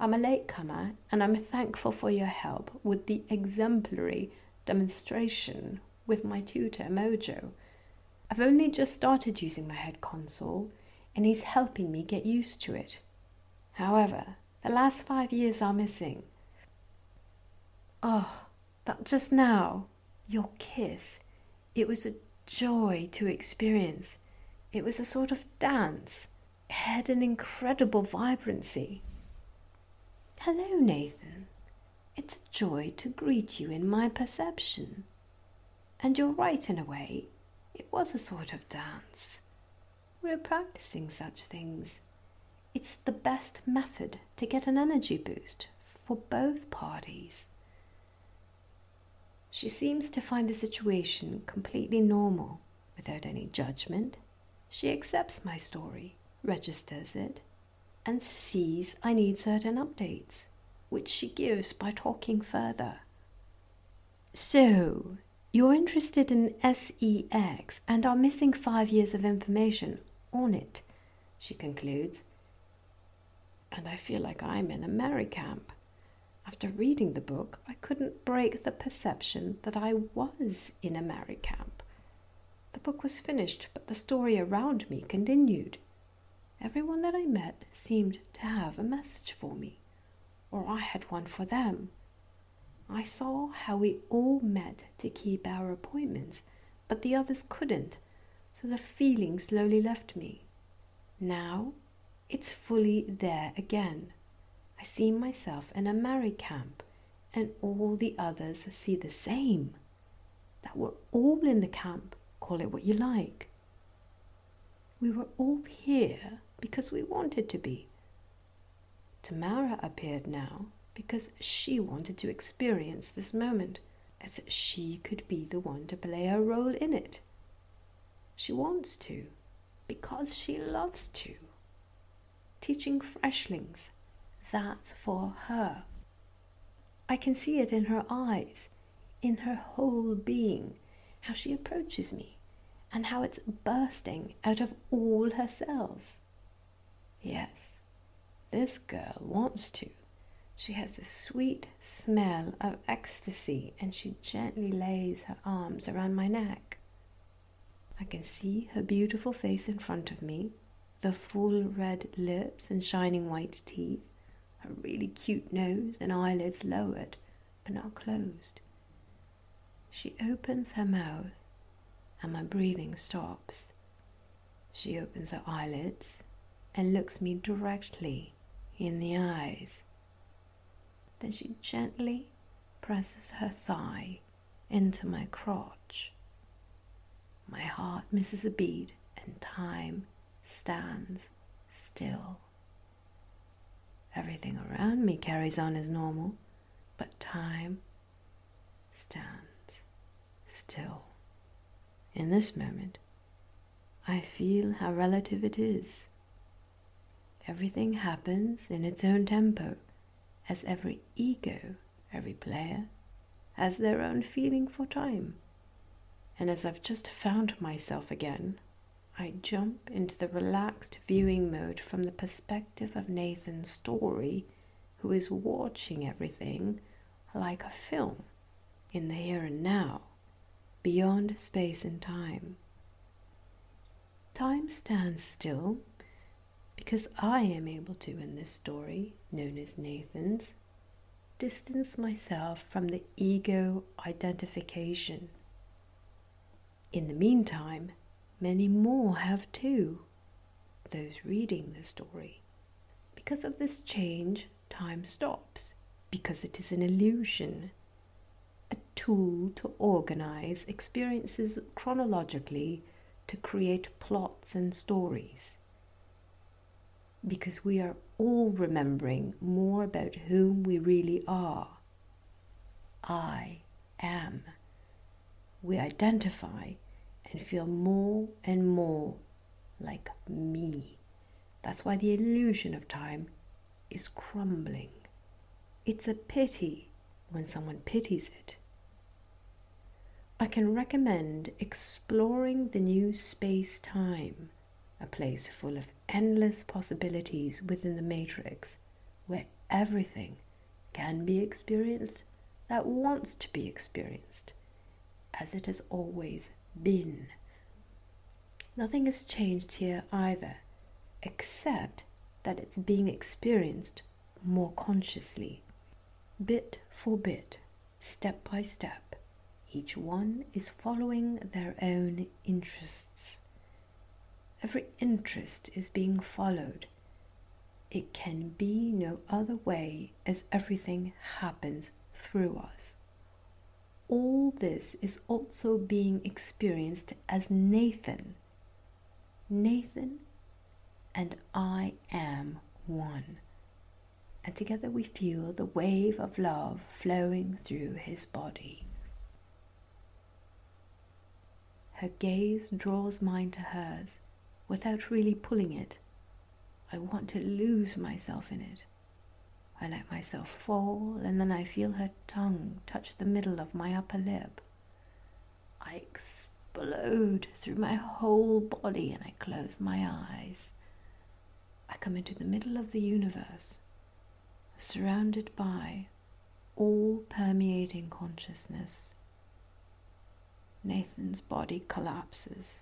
I'm a latecomer and I'm thankful for your help with the exemplary demonstration with my tutor, Mojo. I've only just started using my head console and he's helping me get used to it. However, the last 5 years are missing. Oh, that just now, your kiss, it was a joy to experience. It was a sort of dance. It had an incredible vibrancy. Hello, Nathan. It's a joy to greet you in my perception. And you're right in a way. It was a sort of dance. We're practicing such things. It's the best method to get an energy boost for both parties. She seems to find the situation completely normal, without any judgment. She accepts my story, registers it, and sees I need certain updates, which she gives by talking further. So, you're interested in S.E.X. and are missing 5 years of information on it, she concludes. And I feel like I'm in a Mary camp. After reading the book, I couldn't break the perception that I was in a Mary camp. The book was finished, but the story around me continued. Everyone that I met seemed to have a message for me, or I had one for them. I saw how we all met to keep our appointments, but the others couldn't, so the feeling slowly left me. Now, it's fully there again. I see myself in a Mary camp, and all the others see the same. That we're all in the camp, call it what you like. We were all here because we wanted to be. Tamara appeared now because she wanted to experience this moment, as she could be the one to play her role in it. She wants to, because she loves to. Teaching freshlings, that's for her. I can see it in her eyes, in her whole being, how she approaches me, and how it's bursting out of all her cells. Yes, this girl wants to. She has a sweet smell of ecstasy, and she gently lays her arms around my neck. I can see her beautiful face in front of me, the full red lips and shining white teeth, her really cute nose and eyelids lowered but not closed. She opens her mouth and my breathing stops. She opens her eyelids and looks me directly in the eyes. Then she gently presses her thigh into my crotch. My heart misses a beat and time stands still. Everything around me carries on as normal, but time stands still. In this moment, I feel how relative it is. Everything happens in its own tempo, as every ego, every player, has their own feeling for time. And as I've just found myself again, I jump into the relaxed viewing mode from the perspective of Nathan's story, who is watching everything like a film, in the here and now, beyond space and time. Time stands still because I am able to, in this story, known as Nathan's, distance myself from the ego identification. In the meantime, many more have too, those reading the story. Because of this change, time stops, because it is an illusion, a tool to organize experiences chronologically to create plots and stories. Because we are all remembering more about whom we really are. I am. We identify and feel more and more like me. That's why the illusion of time is crumbling. It's a pity when someone pities it. I can recommend exploring the new space-time, a place full of endless possibilities within the matrix, where everything can be experienced that wants to be experienced, as it has always been. Nothing has changed here either, except that it's being experienced more consciously. Bit for bit, step by step, each one is following their own interests. Every interest is being followed. It can be no other way, as everything happens through us. All this is also being experienced as Nathan. Nathan and I am one. And together we feel the wave of love flowing through his body. Her gaze draws mine to hers without really pulling it. I want to lose myself in it. I let myself fall, and then I feel her tongue touch the middle of my upper lip. I explode through my whole body and I close my eyes. I come into the middle of the universe, surrounded by all-permeating consciousness. Nathan's body collapses,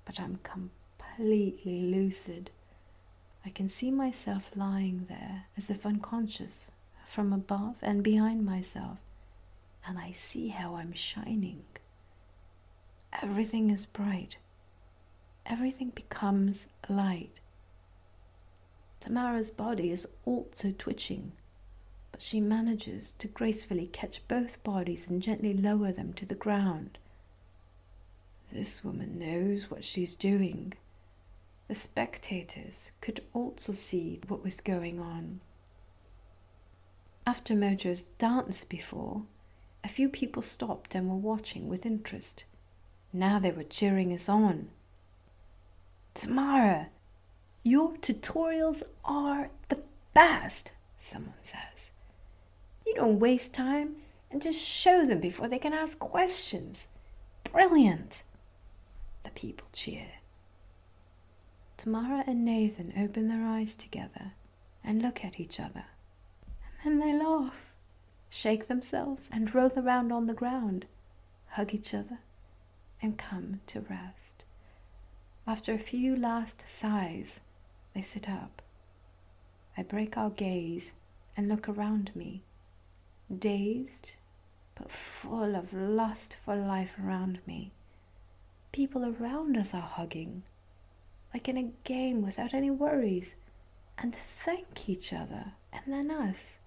but I'm completely lucid. I can see myself lying there as if unconscious, from above and behind myself, and I see how I'm shining. Everything is bright. Everything becomes light. Tamara's body is also twitching, but she manages to gracefully catch both bodies and gently lower them to the ground. This woman knows what she's doing. The spectators could also see what was going on. After Mojo's dance before, a few people stopped and were watching with interest. Now they were cheering us on. "Tamara, your tutorials are the best," someone says. "You don't waste time and just show them before they can ask questions. Brilliant." The people cheer. Tamara and Nathan open their eyes together and look at each other. And then they laugh, shake themselves and roll around on the ground, hug each other and come to rest. After a few last sighs, they sit up. I break our gaze and look around me, dazed but full of lust for life around me. People around us are hugging, like in a game without any worries, and thank each other and then us,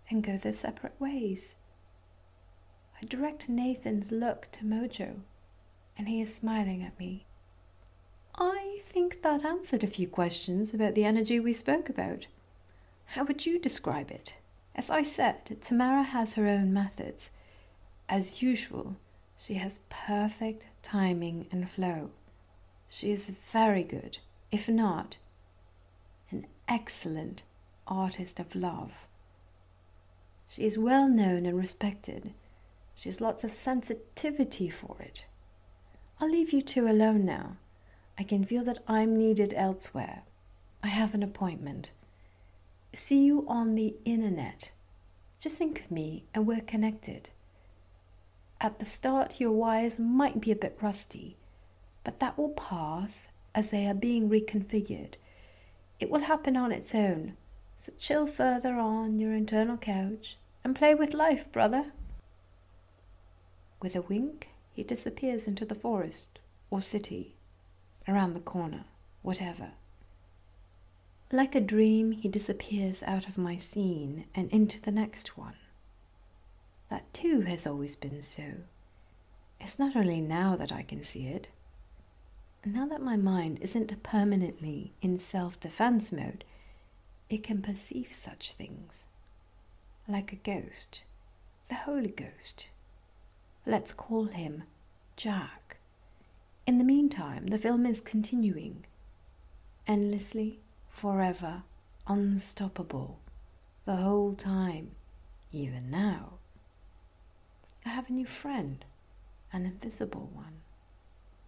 and go their separate ways. I direct Nathan's look to Mojo, and he is smiling at me. I think that answered a few questions about the energy we spoke about. How would you describe it? As I said, Tamara has her own methods. As usual, she has perfect timing and flow. She is very good, if not an excellent artist of love. She is well known and respected. She has lots of sensitivity for it. I'll leave you two alone now. I can feel that I'm needed elsewhere. I have an appointment. See you on the internet. Just think of me and we're connected. At the start, your wires might be a bit rusty, but that will pass as they are being reconfigured. It will happen on its own, so chill further on your internal couch and play with life, brother." With a wink, he disappears into the forest or city, around the corner, whatever. Like a dream, he disappears out of my scene and into the next one. That too has always been so. It's not only now that I can see it. Now that my mind isn't permanently in self-defense mode, it can perceive such things. Like a ghost, the Holy Ghost. Let's call him Jack. In the meantime, the film is continuing. Endlessly, forever, unstoppable, the whole time, even now. I have a new friend, an invisible one.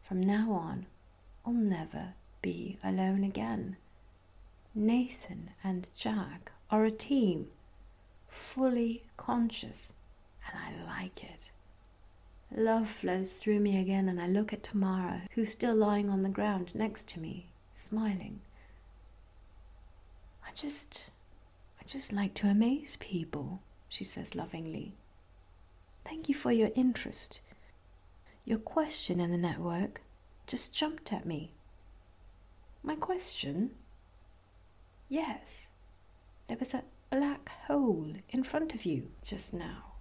From now on, I'll never be alone again. Nathan and Jack are a team, fully conscious, and I like it. Love flows through me again, and I look at Tamara, who's still lying on the ground next to me, smiling. I just like to amaze people, she says lovingly. Thank you for your interest. Your question in the network just jumped at me. My question? Yes. There was a black hole in front of you just now.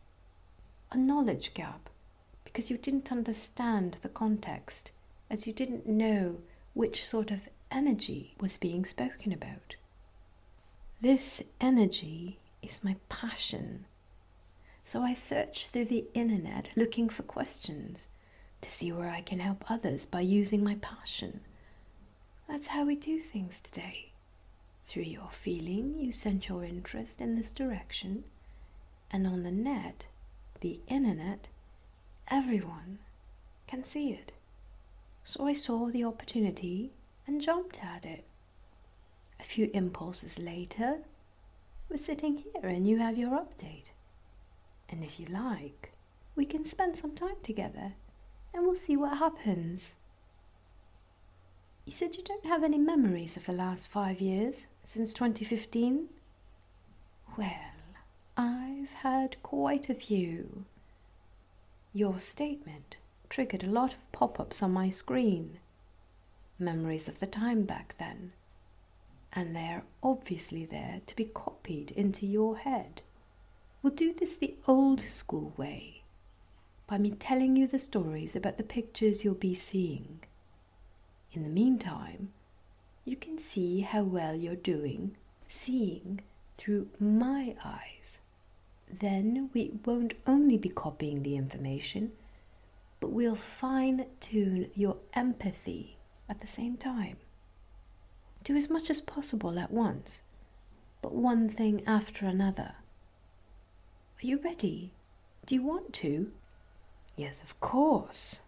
A knowledge gap, because you didn't understand the context, as you didn't know which sort of energy was being spoken about. This energy is my passion. So I search through the internet looking for questions to see where I can help others by using my passion. That's how we do things today. Through your feeling, you sent your interest in this direction, and on the net, the internet, everyone can see it. So I saw the opportunity and jumped at it. A few impulses later, we're sitting here and you have your update. And if you like, we can spend some time together and we'll see what happens. You said you don't have any memories of the last 5 years, since 2015? Well, I've had quite a few. Your statement triggered a lot of pop-ups on my screen. Memories of the time back then. And they're obviously there to be copied into your head. We'll do this the old school way, by me telling you the stories about the pictures you'll be seeing. In the meantime, you can see how well you're doing seeing through my eyes. Then we won't only be copying the information, but we'll fine-tune your empathy at the same time. Do as much as possible at once, but one thing after another. Are you ready? Do you want to? Yes, of course.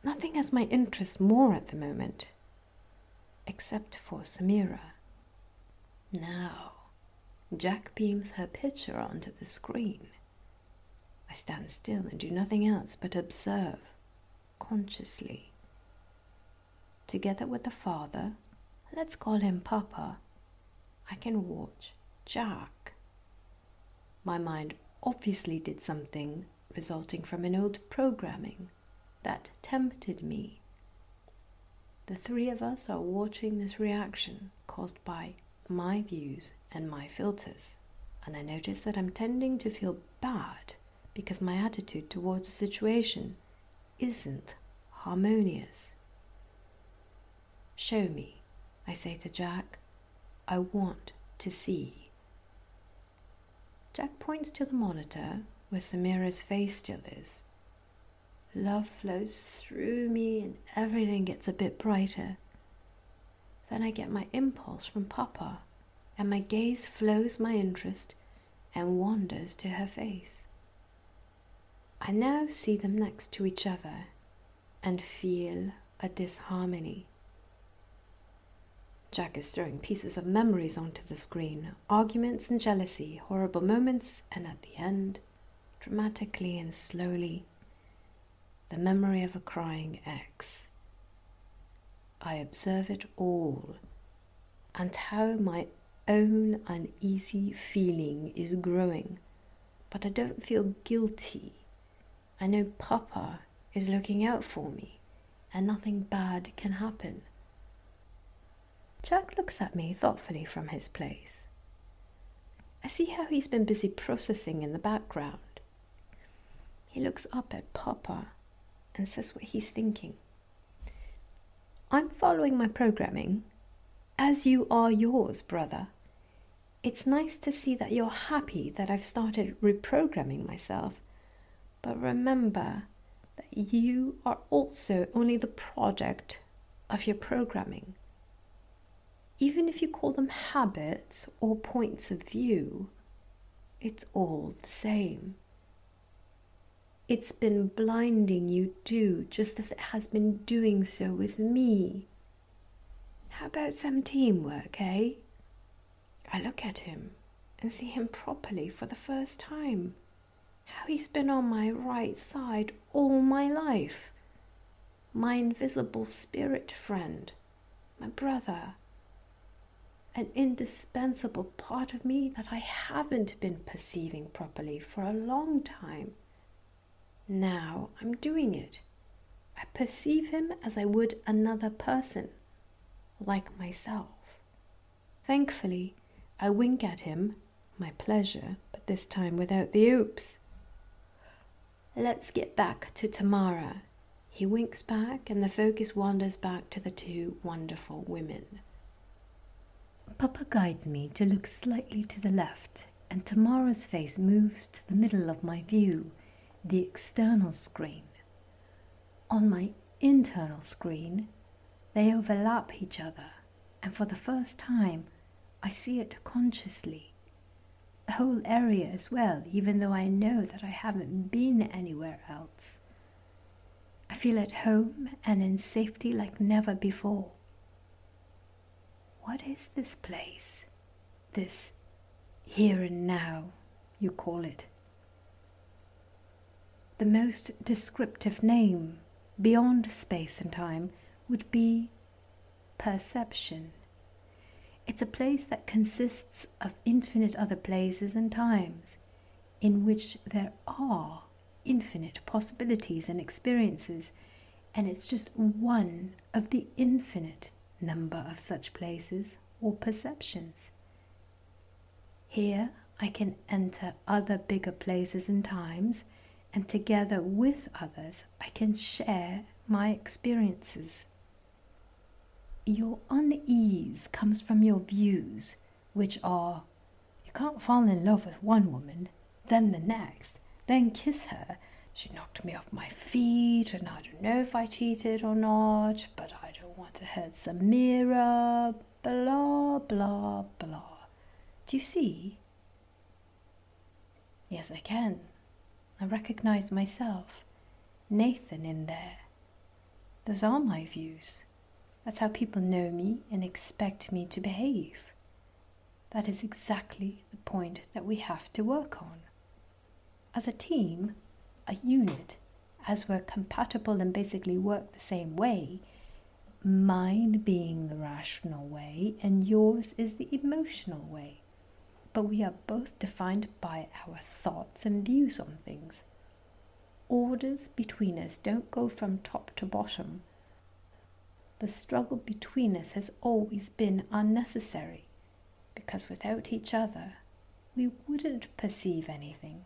Nothing has my interest more at the moment, except for Samira. Now, Jack beams her picture onto the screen. I stand still and do nothing else but observe, consciously. Together with the father, let's call him Papa, I can watch Jack. My mind obviously did something resulting from an old programming that tempted me. The three of us are watching this reaction caused by my views and my filters, and I notice that I'm tending to feel bad because my attitude towards the situation isn't harmonious. Show me, I say to Jack. I want to see. Jack points to the monitor where Samira's face still is. Love flows through me and everything gets a bit brighter. Then I get my impulse from Papa, and my gaze flows my interest and wanders to her face. I now see them next to each other and feel a disharmony. Jack is throwing pieces of memories onto the screen, arguments and jealousy, horrible moments, and at the end, dramatically and slowly, the memory of a crying ex. I observe it all, and how my own uneasy feeling is growing, but I don't feel guilty. I know Papa is looking out for me, and nothing bad can happen. Jack looks at me thoughtfully from his place. I see how he's been busy processing in the background. He looks up at Papa and says what he's thinking. I'm following my programming, as you are yours, brother. It's nice to see that you're happy that I've started reprogramming myself, but remember that you are also only the product of your programming. Even if you call them habits or points of view, it's all the same. It's been blinding you too, just as it has been doing so with me. How about some teamwork, eh? I look at him and see him properly for the first time. How he's been on my right side all my life. My invisible spirit friend, my brother, an indispensable part of me that I haven't been perceiving properly for a long time. Now I'm doing it. I perceive him as I would another person, like myself. Thankfully, I wink at him, my pleasure, but this time without the oops. Let's get back to Tamara. He winks back, and the focus wanders back to the two wonderful women. Papa guides me to look slightly to the left, and Tamara's face moves to the middle of my view, the external screen. On my internal screen, they overlap each other, and for the first time, I see it consciously. The whole area as well, even though I know that I haven't been anywhere else. I feel at home and in safety like never before. What is this place? This here and now, you call it? The most descriptive name, beyond space and time, would be perception. It's a place that consists of infinite other places and times, in which there are infinite possibilities and experiences, and it's just one of the infinite number of such places or perceptions. Here I can enter other bigger places and times, and together with others I can share my experiences. Your unease comes from your views, which are, you can't fall in love with one woman, then the next, then kiss her. She knocked me off my feet, and I don't know if I cheated or not, but I don't want to hurt Samira, blah, blah, blah. Do you see? Yes, I can. I recognize myself, Nathan in there. Those are my views. That's how people know me and expect me to behave. That is exactly the point that we have to work on. As a team, a unit, as we're compatible and basically work the same way, mine being the rational way and yours is the emotional way. But we are both defined by our thoughts and views on things. Orders between us don't go from top to bottom. The struggle between us has always been unnecessary, because without each other, we wouldn't perceive anything.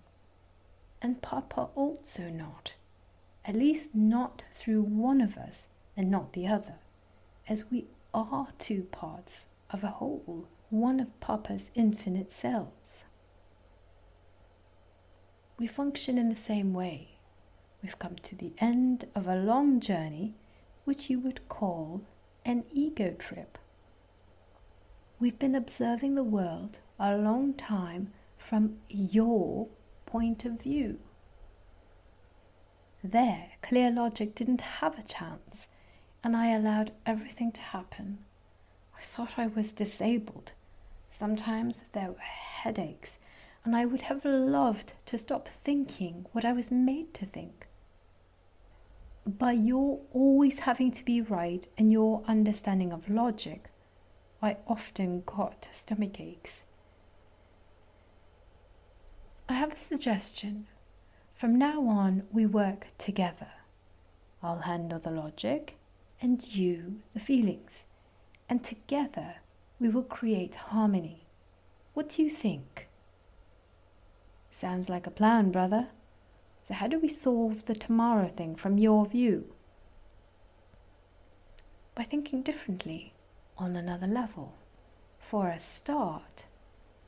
And Papa also not, at least not through one of us and not the other, as we are two parts of a whole, one of Papa's infinite cells. We function in the same way. We've come to the end of a long journey, which you would call an ego trip. We've been observing the world a long time from your point of view. There, clear logic didn't have a chance, and I allowed everything to happen. I thought I was disabled. Sometimes there were headaches, and I would have loved to stop thinking what I was made to think. By your always having to be right and your understanding of logic, I often got stomach aches. I have a suggestion. From now on, we work together. I'll handle the logic, and you the feelings, and together we will create harmony. What do you think? Sounds like a plan, brother. So how do we solve the Tamara thing from your view? By thinking differently, on another level. For a start,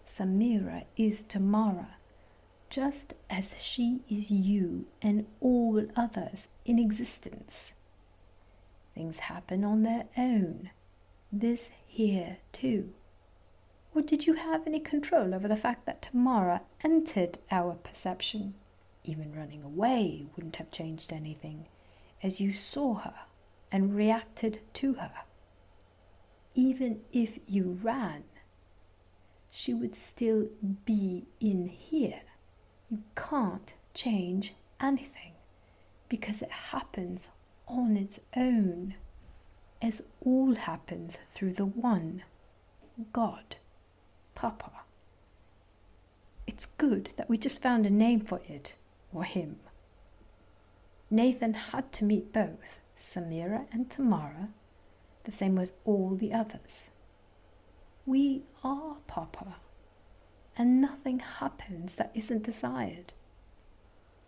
Samira is Tamara, just as she is you and all others in existence. Things happen on their own. This here too. Or did you have any control over the fact that Tamara entered our perception? Even running away wouldn't have changed anything, as you saw her and reacted to her. Even if you ran, she would still be in here. You can't change anything because it happens on its own, as all happens through the one, God, Papa. It's good that we just found a name for it, or him. Nathan had to meet both Samira and Tamara, the same with all the others. We are Papa, and nothing happens that isn't desired.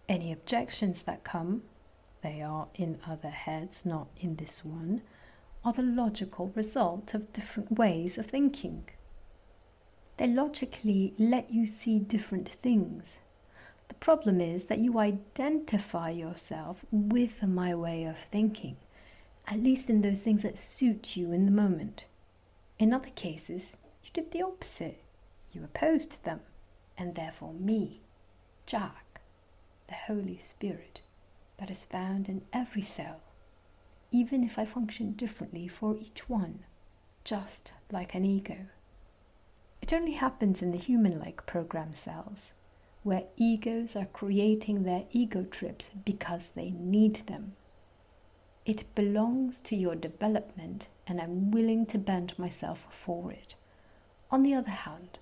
Any objections that come, they are in other heads, not in this one, are the logical result of different ways of thinking. They logically let you see different things. The problem is that you identify yourself with my way of thinking, at least in those things that suit you in the moment. In other cases, you did the opposite. You opposed them, and therefore me, Jack, the Holy Spirit, that is found in every cell, even if I function differently for each one, just like an ego. It only happens in the human-like program cells, where egos are creating their ego trips because they need them. It belongs to your development, and I'm willing to bend myself for it. On the other hand,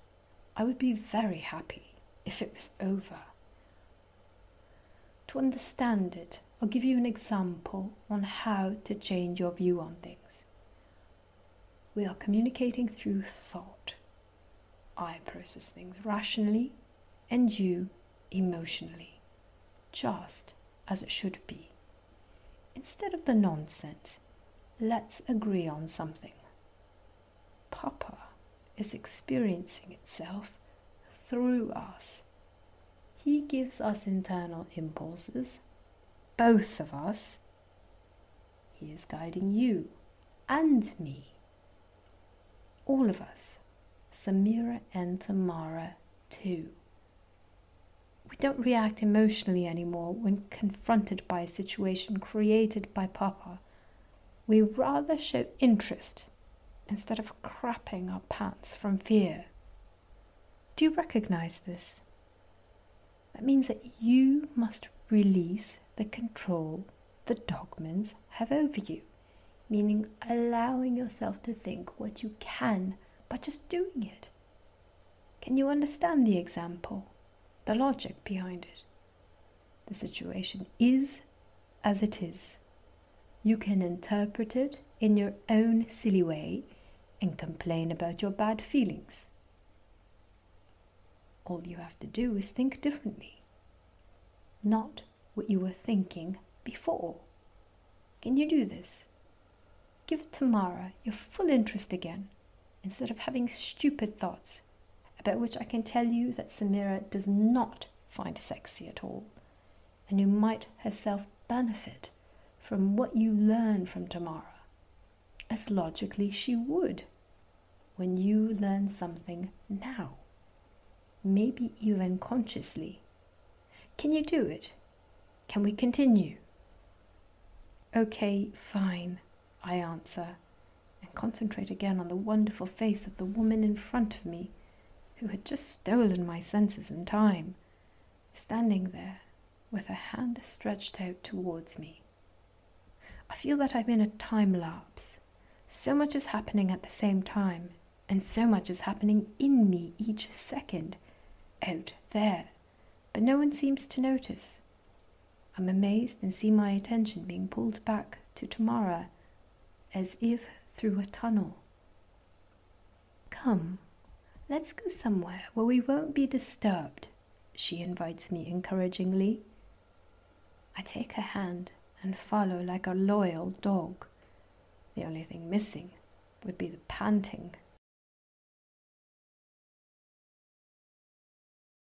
I would be very happy if it was over. To understand it, I'll give you an example on how to change your view on things. We are communicating through thought. I process things rationally, and you emotionally, just as it should be. Instead of the nonsense, let's agree on something. Papa is experiencing itself through us. He gives us internal impulses, both of us. He is guiding you and me, all of us, Samira and Tamara too. We don't react emotionally anymore when confronted by a situation created by Papa. We rather show interest instead of crapping our pants from fear. Do you recognize this? That means that you must release the control the dogmans have over you, meaning allowing yourself to think what you can by just doing it. Can you understand the example, the logic behind it? The situation is as it is. You can interpret it in your own silly way and complain about your bad feelings. All you have to do is think differently, not what you were thinking before. Can you do this? Give Tamara your full interest again, instead of having stupid thoughts, about which I can tell you that Samira does not find sexy at all, and who might herself benefit from what you learn from Tamara, as logically she would when you learn something now, maybe even consciously. Can you do it? Can we continue? Okay, fine, I answer, and concentrate again on the wonderful face of the woman in front of me, who had just stolen my senses and time, standing there with her hand stretched out towards me. I feel that I'm in a time lapse. So much is happening at the same time, and so much is happening in me each second, out there, but no one seems to notice. I'm amazed and see my attention being pulled back to Tamara, as if through a tunnel. Come, let's go somewhere where we won't be disturbed, she invites me encouragingly. I take her hand and follow like a loyal dog. The only thing missing would be the panting